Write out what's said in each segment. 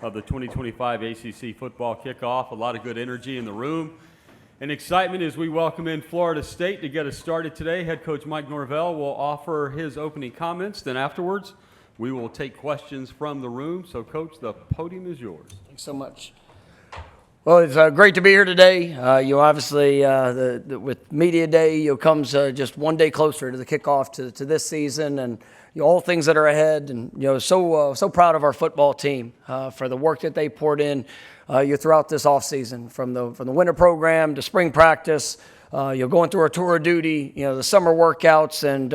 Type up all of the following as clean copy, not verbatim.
Of the 2025 ACC football kickoff. A lot of good energy in the room and excitement as we welcome in Florida State to get us started today. Head coach Mike Norvell will offer his opening comments. Then afterwards, we will take questions from the room. So, Coach, the podium is yours. Thanks so much. Well, it's great to be here today. Obviously, with Media Day, comes just one day closer to the kickoff to this season, and all things that are ahead. And so proud of our football team for the work that they poured in throughout this offseason, from the winter program to spring practice. Going through our tour of duty, the summer workouts, and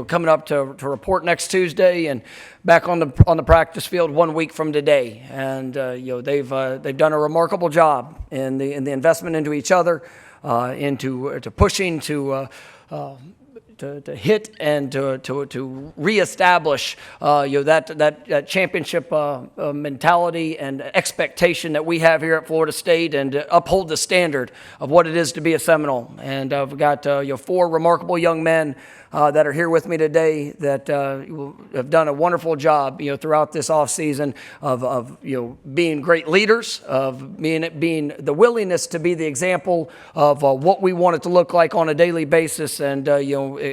coming up to report next Tuesday and back on the practice field 1 week from today. And they've done a remarkable job in the investment into each other, into pushing to hit and to reestablish that championship mentality and expectation that we have here at Florida State, and to uphold the standard of what it is to be a Seminole. And we've got four remarkable young men that are here with me today that have done a wonderful job throughout this offseason of being great leaders, of being the willingness to be the example of what we want it to look like on a daily basis, and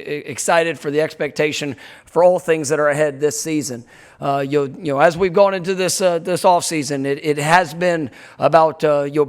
excited for the expectation for all things that are ahead this season. As we've gone into this offseason, it has been about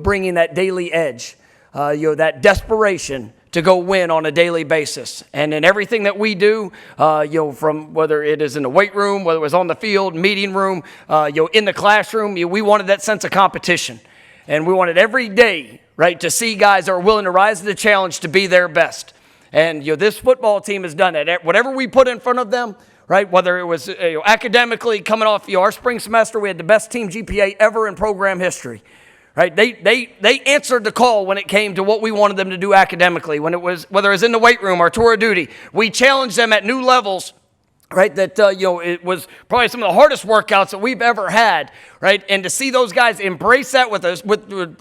bringing that daily edge, that desperation to go win on a daily basis. And in everything that we do, from whether it is in the weight room, whether it was on the field, meeting room, in the classroom, we wanted that sense of competition. And we wanted every day, right, to see guys that are willing to rise to the challenge to be their best. And this football team has done it. Whatever we put in front of them, right, whether it was academically coming off our spring semester, we had the best team GPA ever in program history. Right, they answered the call when it came to what we wanted them to do academically. When it was, whether it was in the weight room or tour of duty, we challenged them at new levels. Right, that it was probably some of the hardest workouts that we've ever had. Right, and to see those guys embrace that with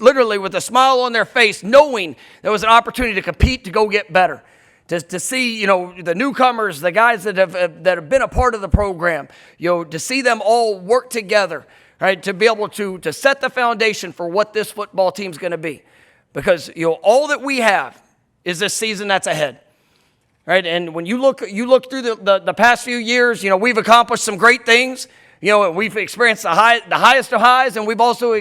literally with a smile on their face, knowing there was an opportunity to compete, to go get better. To see, the newcomers, the guys that have been a part of the program, to see them all work together. Right, to be able to set the foundation for what this football team's going to be. Because, all that we have is this season that's ahead. Right, and when you look through the past few years, we've accomplished some great things. We've experienced the highest of highs, and we've also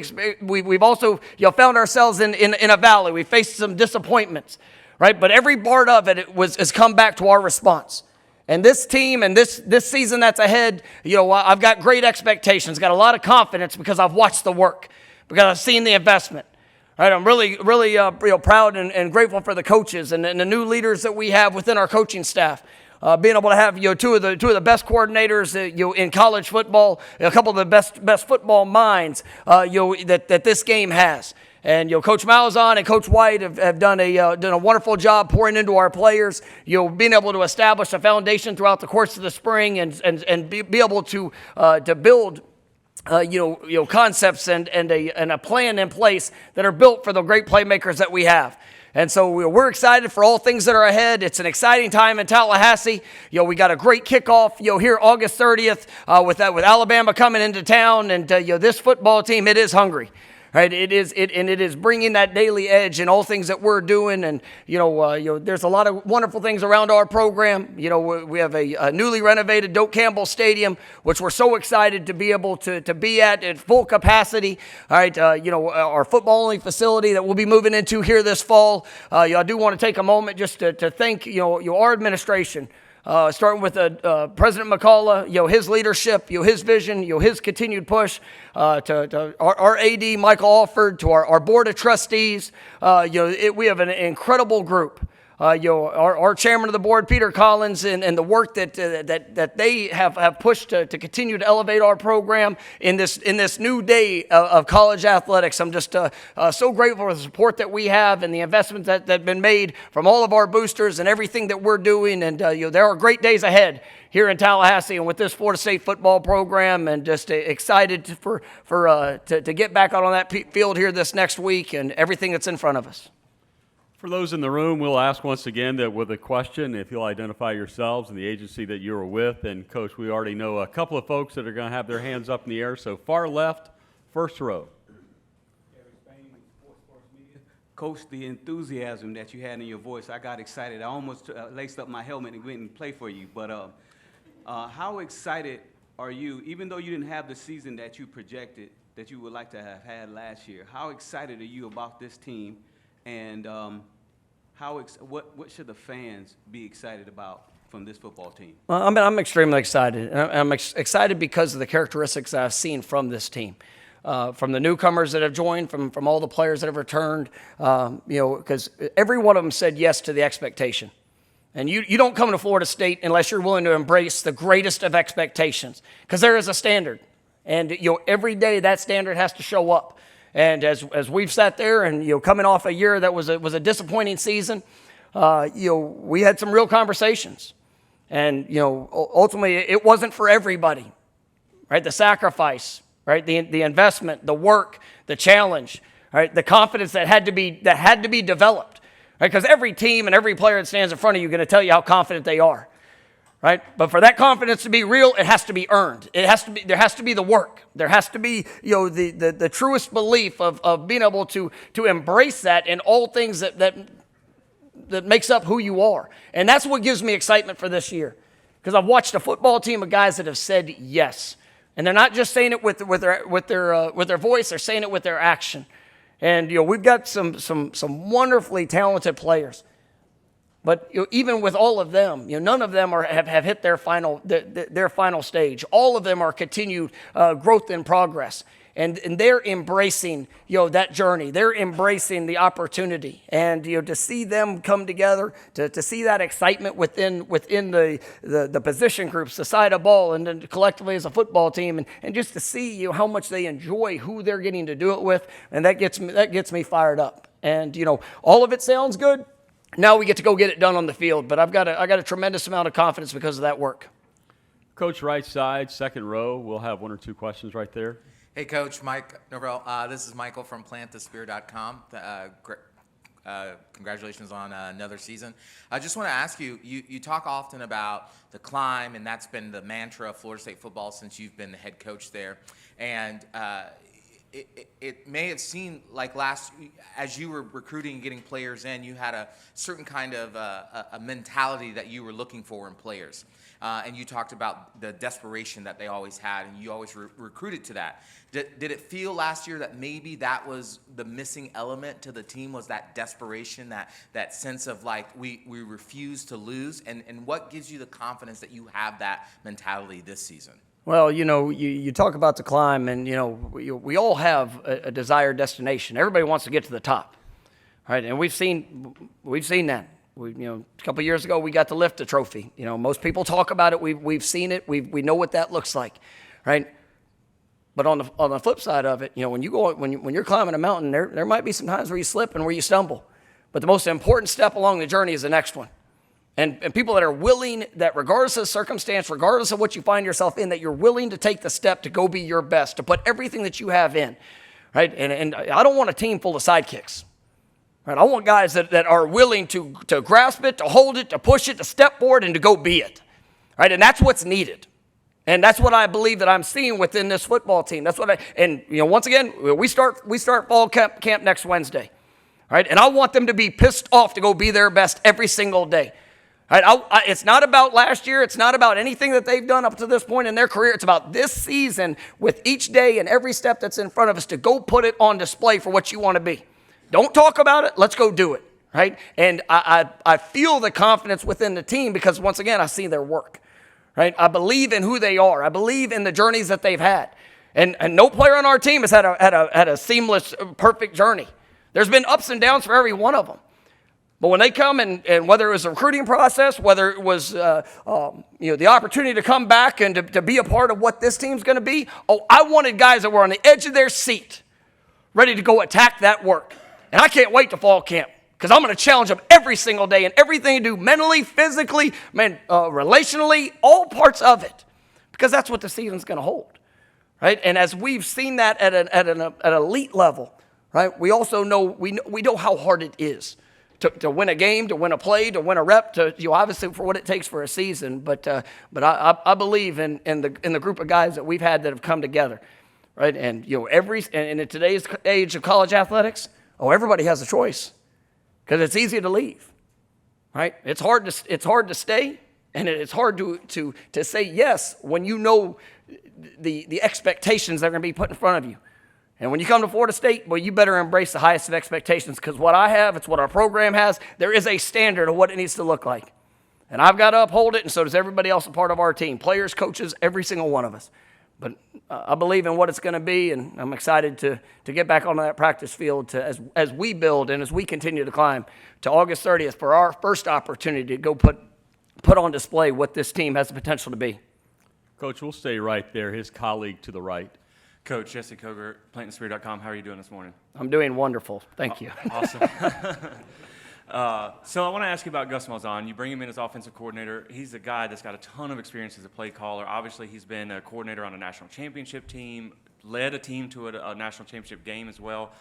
found ourselves in a valley. We faced some disappointments. Right, but every part of it has come back to our response. And this team and this season that's ahead, I've got great expectations, got a lot of confidence because I've watched the work, because I've seen the investment. Right, I'm really proud and grateful for the coaches and the new leaders that we have within our coaching staff. Being able to have two of the best coordinators in college football, a couple of the best football minds that this game has. And Coach Malzahn and Coach White have done a wonderful job pouring into our players. Being able to establish a foundation throughout the course of the spring and be able to build concepts and a plan in place that are built for the great playmakers that we have. And so we're excited for all things that are ahead. It's an exciting time in Tallahassee. We got a great kickoff here August 30th with Alabama coming into town, and this football team, it is hungry. Right, it is bringing that daily edge in all things that we're doing, and there's a lot of wonderful things around our program. We have a newly renovated Doak Campbell Stadium, which we're so excited to be able to be at full capacity. All right, our football only facility that we'll be moving into here this fall. I do want to take a moment just to thank our administration. Starting with President McCullough, his leadership, his vision, his continued push, to our AD, Michael Alford, to our board of trustees. We have an incredible group. Our chairman of the board, Peter Collins, and the work that they have pushed to continue to elevate our program in this new day of college athletics. I'm just so grateful for the support that we have and the investments that have been made from all of our boosters and everything that we're doing. And there are great days ahead here in Tallahassee and with this Florida State football program, and just excited to get back out on that field here this next week and everything that's in front of us. For those in the room, we'll ask once again that with a question, if you'll identify yourselves and the agency that you're with. And, Coach, we already know a couple of folks that are going to have their hands up in the air. So far left, First row. Coach, the enthusiasm that you had in your voice, I got excited. I almost laced up my helmet and went and played for you. But how excited are you, even though you didn't have the season that you projected that you would like to have had last year, how excited are you about this team? And what should the fans be excited about from this football team? Well, I'm extremely excited. I'm excited because of the characteristics that I've seen from this team. From the newcomers that have joined, from all the players that have returned, because every one of them said yes to the expectation. And you don't come to Florida State unless you're willing to embrace the greatest of expectations, because there is a standard. And every day that standard has to show up. And as we've sat there and coming off a year that was a disappointing season, we had some real conversations. And ultimately it wasn't for everybody, right? The sacrifice, right? The investment, the work, the challenge, right? The confidence that had to be developed, right? Because every team and every player that stands in front of you is going to tell you how confident they are, right? But for that confidence to be real, it has to be earned. There has to be the work. There has to be the truest belief of being able to embrace that in all things that makes up who you are. And that's what gives me excitement for this year, because I've watched a football team of guys that have said yes. And they're not just saying it with their voice; they're saying it with their action. And we've got some wonderfully talented players, but even with all of them, none of them have hit their final stage. All of them are continued growth in progress, and they're embracing that journey. They're embracing the opportunity, and to see them come together, to see that excitement within the position groups, the side of ball, and then collectively as a football team, and just to see how much they enjoy who they're getting to do it with, and that gets me fired up. And all of it sounds good. Now we get to go get it done on the field, but I got a tremendous amount of confidence because of that work. Coach, right side, second row. We'll have one or two questions right there. Hey, Coach, Mike Norvell. This is Michael from PlantTheSpear.com. Congratulations on another season. I just want to ask you, you talk often about the climb, and that's been the mantra of Florida State football since you've been the head coach there. And it may have seemed like as you were recruiting and getting players in, you had a certain kind of a mentality that you were looking for in players. And you talked about the desperation that they always had, and you always recruited to that. Did it feel last year that maybe that was the missing element to the team, was that desperation, that sense of like we refuse to lose? And what gives you the confidence that you have that mentality this season? Well, you talk about the climb, and we all have a desired destination. Everybody wants to get to the top, right? And we've seen that. A couple of years ago, we got to lift a trophy. Most people talk about it. We've seen it. We know what that looks like, right? But on the flip side of it, when you're climbing a mountain, there might be some times where you slip and where you stumble. But the most important step along the journey is the next one. And people that are willing, that regardless of circumstance, regardless of what you find yourself in, that you're willing to take the step to go be your best, to put everything that you have in, right? And I don't want a team full of sidekicks, right? I want guys that are willing to grasp it, to hold it, to push it, to step forward, and to go be it, right? And that's what's needed. And that's what I believe that I'm seeing within this football team. That's what once again, we start fall camp next Wednesday, right? And I want them to be pissed off to go be their best every single day. Right, it's not about last year. It's not about anything that they've done up to this point in their career. It's about this season, with each day and every step that's in front of us, to go put it on display for what you want to be. Don't talk about it. Let's go do it, right? And I feel the confidence within the team because, once again, I see their work, right? I believe in who they are. I believe in the journeys that they've had. And no player on our team has had a seamless, perfect journey. There's been ups and downs for every one of them. But when they come and whether it was a recruiting process, whether it was the opportunity to come back and to be a part of what this team's going to be, I wanted guys that were on the edge of their seat, ready to go attack that work. And I can't wait to fall camp because I'm going to challenge them every single day and everything you do, mentally, physically, relationally, all parts of it, because that's what the season's going to hold, right? And as we've seen that at an elite level, right? We also know we know how hard it is. To win a game, to win a play, to win a rep, obviously for what it takes for a season. But I believe in the group of guys that we've had that have come together. right? And and in today's age of college athletics, everybody has a choice because it's easy to leave, right? It's hard to stay, and it's hard to say yes when you know the expectations that are going to be put in front of you. And when you come to Florida State, well, you better embrace the highest of expectations, because what I have, it's what our program has. There is a standard of what it needs to look like. And I've got to uphold it, and so does everybody else a part of our team, players, coaches, every single one of us. But I believe in what it's going to be, and I'm excited to get back onto that practice field as we build and as we continue to climb to August 30th for our first opportunity to go put on display what this team has the potential to be. Coach, we'll stay right there. His colleague to the right. Coach Jesse Koger, PlantandSpear.com. How are you doing this morning? I'm doing wonderful. Thank you. Awesome. So I want to ask you about Gus Malzahn. You bring him in as offensive coordinator. He's a guy that's got a ton of experience as a play caller. Obviously, he's been a coordinator on a national championship team, led a team to a national championship game as well.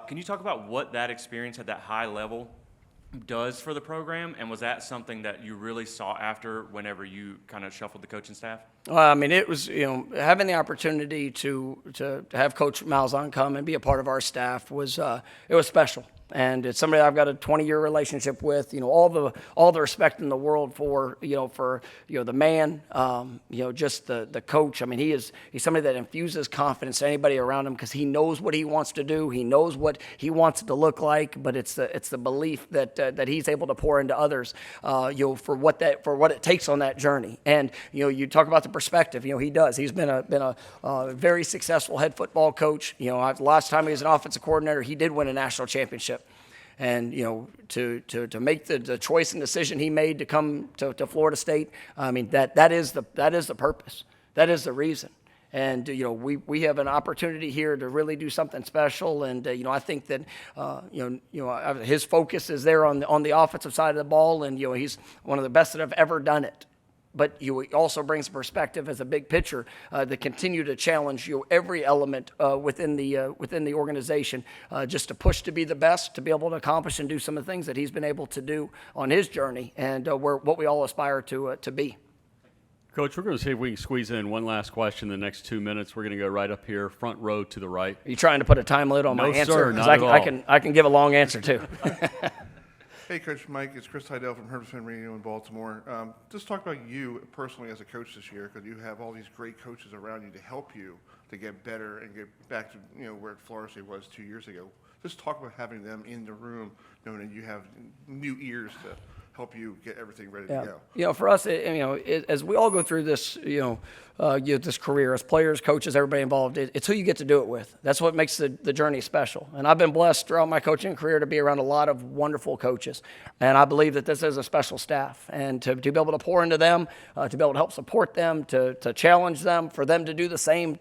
Can you talk about what that experience at that high level does for the program, and was that something that you really sought after whenever you kind of shuffled the coaching staff? Well, I mean, it was, having the opportunity to have Coach Malzahn come and be a part of our staff was it was special. And it's somebody I've got a 20-year relationship with. All the respect in the world for the man, just the coach. I mean, he's somebody that infuses confidence to anybody around him because he knows what he wants to do. He knows what he wants it to look like. But it's the belief that he's able to pour into others, for what it takes on that journey. And you talk about the perspective. He does. He's been a very successful head football coach. Last time he was an offensive coordinator, he did win a national championship. And to make the choice and decision he made to come to Florida State, I mean that is the purpose, that is the reason. And we have an opportunity here to really do something special. And I think that his focus is there on the offensive side of the ball, and he's one of the best that have ever done it. But he also brings perspective as a big pitcher to continue to challenge every element within the organization, just to push to be the best, to be able to accomplish and do some of the things that he's been able to do on his journey, and what we all aspire to be. Coach, we're going to see if we can squeeze in one last question in the next 2 minutes. We're going to go right up here, front row to the right. Are you trying to put a time limit on my answer? Sir, not at all. I can give a long answer too. Hey, Coach Mike, it's Chris Heidel from Herbertson Radio in Baltimore. Just talk about you personally as a coach this year, because you have all these great coaches around you to help you to get better and get back to where Florida State was 2 years ago. Just talk about having them in the room, knowing that you have new ears to help you get everything ready to go. For us, as we all go through this, this career as players, coaches, everybody involved, it's who you get to do it with. That's what makes the journey special. And I've been blessed throughout my coaching career to be around a lot of wonderful coaches. And I believe that this is a special staff. And to be able to pour into them, to be able to help support them, to challenge them, for them to do the same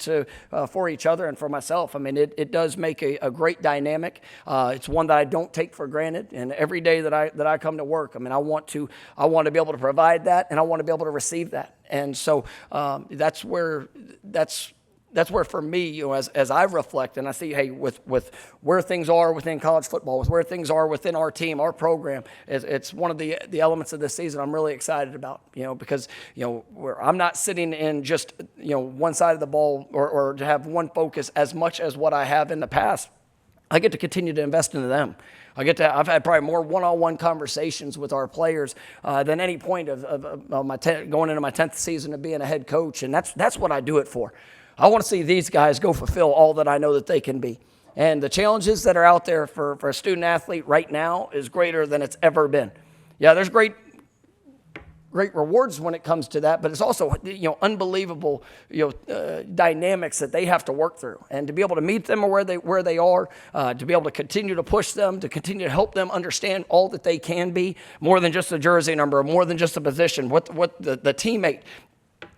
for each other and for myself. I mean, it does make a great dynamic. It's one that I don't take for granted. And every day that I come to work, I mean, I want to be able to provide that, and I want to be able to receive that. And so that's where for me, as I reflect and I see, hey, with where things are within college football, with where things are within our team, our program, it's one of the elements of this season I'm really excited about, because, where I'm not sitting in just, one side of the ball or to have one focus as much as what I have in the past. I get to continue to invest into them. I've had probably more one-on-one conversations with our players than any point of my going into my 10th season of being a head coach, and that's what I do it for. I want to see these guys go fulfill all that I know that they can be. And the challenges that are out there for a student athlete right now is greater than it's ever been. Yeah, there's great rewards when it comes to that, but it's also unbelievable dynamics that they have to work through, and to be able to meet them where they are, to be able to continue to push them, to continue to help them understand all that they can be, more than just a jersey number, more than just a position, what the teammate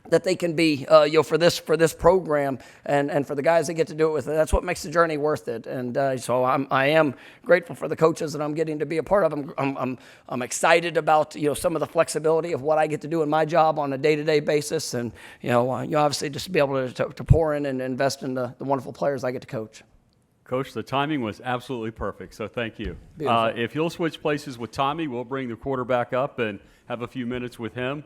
that they can be, for this program, and for the guys that get to do it with it. That's what makes the journey worth it. And so I am grateful for the coaches that I'm getting to be a part of. I'm excited about some of the flexibility of what I get to do in my job on a day-to-day basis, and obviously just to be able to pour in and invest in the wonderful players I get to coach. Coach, the timing was absolutely perfect, so thank you. Beautiful. If you'll switch places with Tommy, we'll bring the quarterback up and have a few minutes with him.